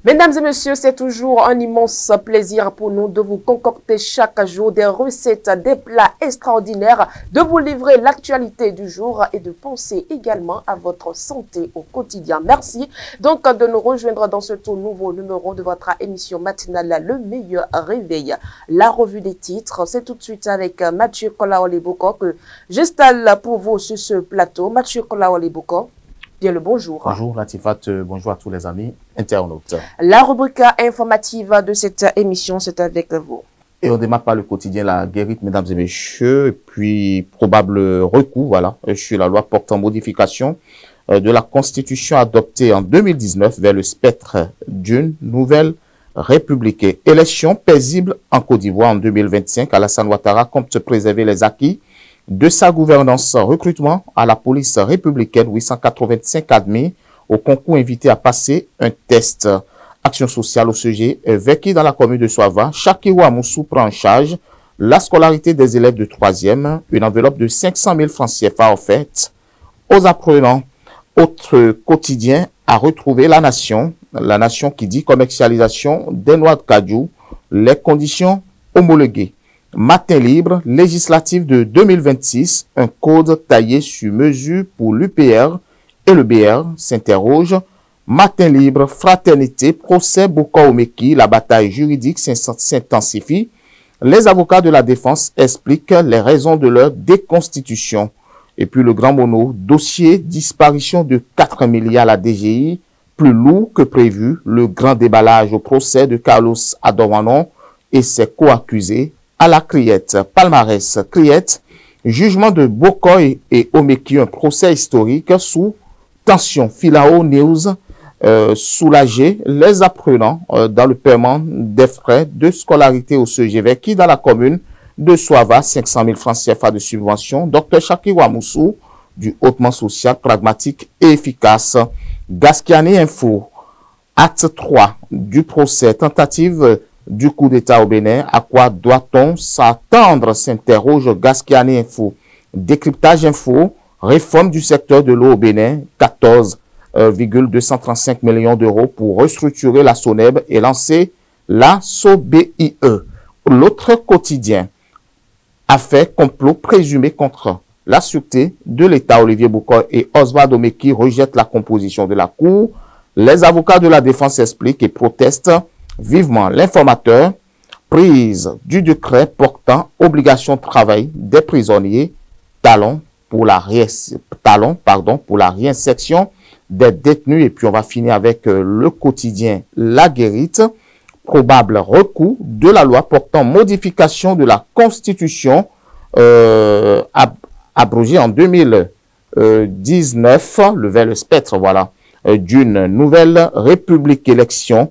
Mesdames et messieurs, c'est toujours un immense plaisir pour nous de vous concocter chaque jour des recettes, des plats extraordinaires, de vous livrer l'actualité du jour et de penser également à votre santé au quotidien. Merci donc de nous rejoindre dans ce tout nouveau numéro de votre émission matinale Le Meilleur Réveil. La revue des titres, c'est tout de suite avec Mathieu Kolaole-Boko que j'installe pour vous sur ce plateau. Mathieu Kolaole-Boko. Bien le bonjour. Bonjour Latifat, bonjour à tous les amis internautes. La rubrique informative de cette émission, c'est avec vous. Et on démarre par le quotidien La Guérite, mesdames et messieurs, et puis probable recours, voilà, sur la loi portant modification de la Constitution adoptée en 2019 vers le spectre d'une nouvelle république. Élection paisible en Côte d'Ivoire en 2025. Alassane Ouattara compte préserver les acquis de sa gouvernance. Recrutement à la police républicaine, 885 admis au concours invités à passer un test. Action sociale au sujet vécu dans la commune de Soava. Chakirou Amoussou prend en charge la scolarité des élèves de 3e. Une enveloppe de 500 000 francs CFA offerte aux apprenants. Autre quotidien à retrouver La Nation qui dit commercialisation des noix de cajou, les conditions homologuées. Matin libre, législative de 2026, un code taillé sur mesure pour l'UPR et le BR s'interroge. Matin libre, fraternité, procès Boko-Omeki, la bataille juridique s'intensifie. Les avocats de la défense expliquent les raisons de leur déconstitution. Et puis le grand mono, dossier disparition de 4 milliards à la DGI, plus lourd que prévu. Le grand déballage au procès de Carlos Adorano et ses co-accusés. À la Criette, palmarès Criette, jugement de Boko et Omeki, un procès historique sous tension. Filao News, soulager les apprenants dans le paiement des frais de scolarité au CGV qui dans la commune de Soava, 500 000 francs CFA de subvention. Dr Chakirou Amoussou, du hautement social, pragmatique et efficace. Gaskiani Info, acte 3 du procès, tentative du coup d'État au Bénin. À quoi doit-on s'attendre, s'interroge Gaskiani Info. Décryptage Info, réforme du secteur de l'eau au Bénin, 14,235 millions d'euros pour restructurer la SONEB et lancer la SOBIE. L'autre quotidien a fait complot présumé contre la sûreté de l'État. Olivier Boucault et Oswald Omeki rejettent la composition de la Cour. Les avocats de la défense expliquent et protestent vivement. L'informateur, prise du décret portant obligation de travail des prisonniers, talon pour la réinsertion des détenus. Et puis on va finir avec le quotidien La Guérite, probable recours de la loi portant modification de la Constitution abrogée en 2019, vers le spectre, voilà, d'une nouvelle république. Élection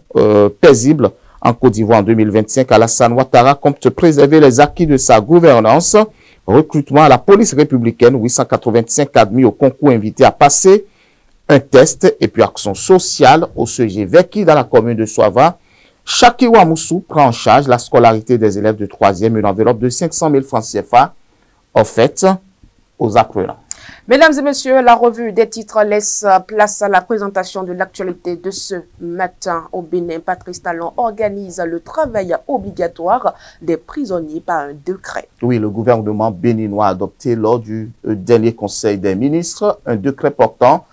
paisible en Côte d'Ivoire en 2025. Alassane Ouattara compte préserver les acquis de sa gouvernance. Recrutement à la police républicaine, 885 admis au concours invités à passer un test. Et puis action sociale au CG vécu dans la commune de Soava. Chakirou Amoussou prend en charge la scolarité des élèves de 3e. Une enveloppe de 500 000 francs CFA offerte aux apprenants. Mesdames et messieurs, la revue des titres laisse place à la présentation de l'actualité de ce matin au Bénin. Patrice Talon organise le travail obligatoire des prisonniers par un décret. Oui, le gouvernement béninois a adopté lors du dernier conseil des ministres un décret portant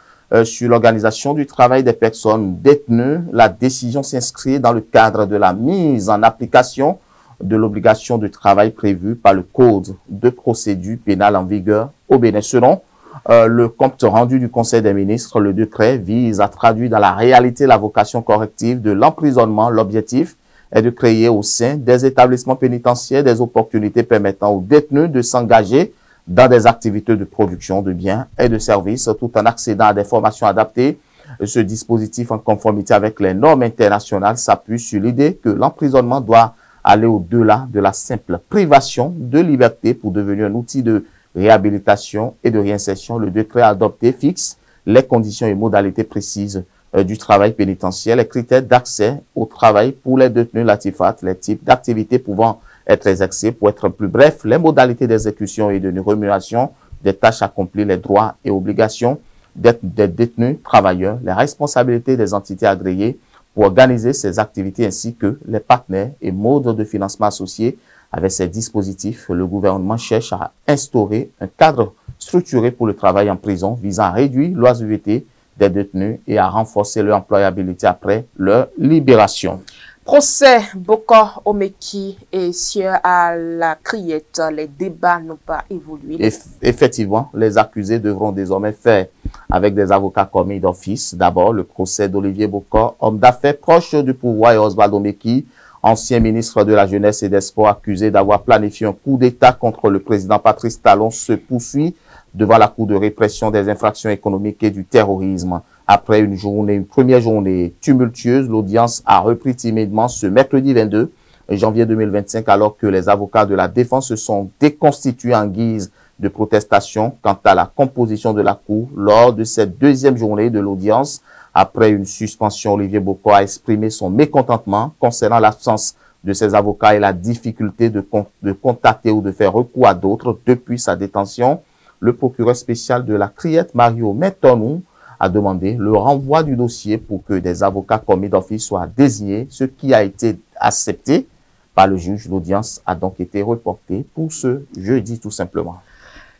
sur l'organisation du travail des personnes détenues. La décision s'inscrit dans le cadre de la mise en application de l'obligation de travail prévue par le Code de procédure pénale en vigueur au Bénin. Selon le compte rendu du Conseil des ministres, le décret vise à traduire dans la réalité la vocation corrective de l'emprisonnement. L'objectif est de créer au sein des établissements pénitentiaires des opportunités permettant aux détenus de s'engager dans des activités de production de biens et de services tout en accédant à des formations adaptées. Ce dispositif, en conformité avec les normes internationales, s'appuie sur l'idée que l'emprisonnement doit aller au-delà de la simple privation de liberté pour devenir un outil de réhabilitation et de réinsertion. Le décret adopté fixe les conditions et modalités précises du travail pénitentiaire, les critères d'accès au travail pour les détenus Latifat, les types d'activités pouvant être exercées. Pour être plus bref, les modalités d'exécution et de rémunération des tâches accomplies, les droits et obligations des détenus travailleurs, les responsabilités des entités agréées pour organiser ses activités ainsi que les partenaires et modes de financement associés. Avec ces dispositifs, le gouvernement cherche à instaurer un cadre structuré pour le travail en prison visant à réduire l'oisiveté des détenus et à renforcer leur employabilité après leur libération. Procès Bokor Omeki et Sieur à la Criette, les débats n'ont pas évolué. Effectivement, les accusés devront désormais faire avec des avocats commis d'office. D'abord, le procès d'Olivier Bokor, homme d'affaires proche du pouvoir, et Oswald Omeki, ancien ministre de la Jeunesse et des Sports, accusé d'avoir planifié un coup d'État contre le président Patrice Talon, se poursuit devant la Cour de répression des infractions économiques et du terrorisme. Après une première journée tumultueuse, l'audience a repris timidement ce mercredi 22 janvier 2025, alors que les avocats de la défense se sont déconstitués en guise de protestation quant à la composition de la Cour. Lors de cette deuxième journée de l'audience, après une suspension, Olivier Bokor a exprimé son mécontentement concernant l'absence de ses avocats et la difficulté de contacter ou de faire recours à d'autres depuis sa détention. Le procureur spécial de la Criette, Mario Metonou, a demandé le renvoi du dossier pour que des avocats commis d'office soient désignés, ce qui a été accepté par le juge. L'audience a donc été reportée pour ce jeudi tout simplement.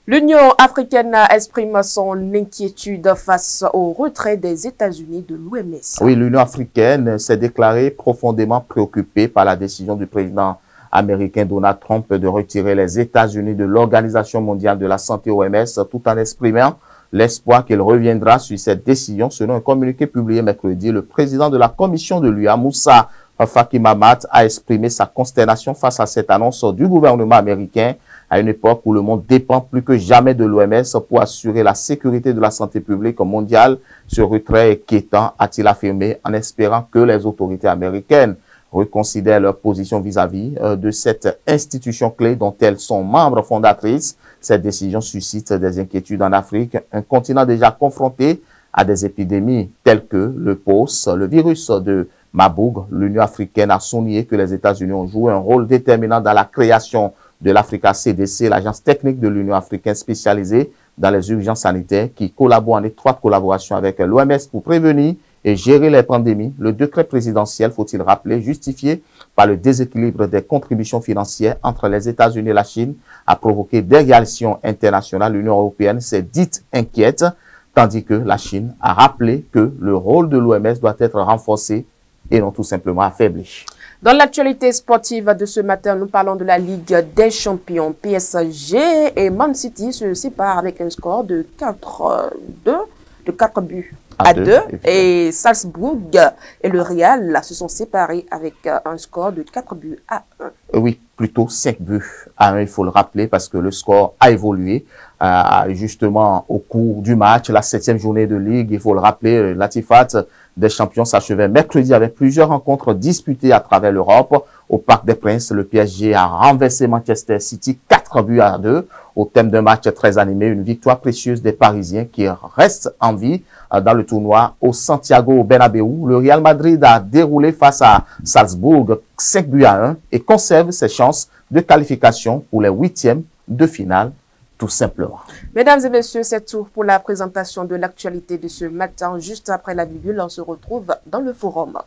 L'Union africaine exprime son inquiétude face au retrait des États-Unis de l'OMS. Oui, l'Union africaine s'est déclarée profondément préoccupée par la décision du président américain Donald Trump de retirer les États-Unis de l'Organisation mondiale de la santé OMS, tout en exprimant l'espoir qu'il reviendra sur cette décision. Selon un communiqué publié mercredi, le président de la commission de l'UA, Moussa Faki Mahamat, a exprimé sa consternation face à cette annonce du gouvernement américain à une époque où le monde dépend plus que jamais de l'OMS pour assurer la sécurité de la santé publique mondiale. Ce retrait est inquiétant, a-t-il affirmé, en espérant que les autorités américaines reconsidèrent leur position vis-à-vis de cette institution clé dont elles sont membres fondatrices. Cette décision suscite des inquiétudes en Afrique, un continent déjà confronté à des épidémies telles que le POS, le virus de Marburg. L'Union africaine a souligné que les États-Unis ont joué un rôle déterminant dans la création de l'Africa CDC, l'agence technique de l'Union africaine spécialisée dans les urgences sanitaires qui collabore en étroite collaboration avec l'OMS pour prévenir et gérer les pandémies. Le décret présidentiel, faut-il rappeler, justifié par le déséquilibre des contributions financières entre les États-Unis et la Chine, a provoqué des réactions internationales. L'Union européenne s'est dite inquiète, tandis que la Chine a rappelé que le rôle de l'OMS doit être renforcé et non tout simplement affaibli. Dans l'actualité sportive de ce matin, nous parlons de la Ligue des Champions. PSG et Man City se séparent avec un score de 4 buts à 2. Et Salzbourg et le Real se sont séparés avec un score de 4 buts à 1. Oui, plutôt 5 buts à 1, il faut le rappeler, parce que le score a évolué justement au cours du match, la 7e journée de Ligue. Il faut le rappeler, la Tifat des champions s'achevait mercredi avec plusieurs rencontres disputées à travers l'Europe. Au Parc des Princes, le PSG a renversé Manchester City 4 buts à 2 au thème d'un match très animé, une victoire précieuse des Parisiens qui restent en vie dans le tournoi au Santiago Bernabéu. Le Real Madrid a déroulé face à Salzbourg 5 buts à 1 et conserve ses chances de qualification pour les 8e de finale, tout simplement. Mesdames et messieurs, c'est tout pour la présentation de l'actualité de ce matin. Juste après la virgule, on se retrouve dans le forum.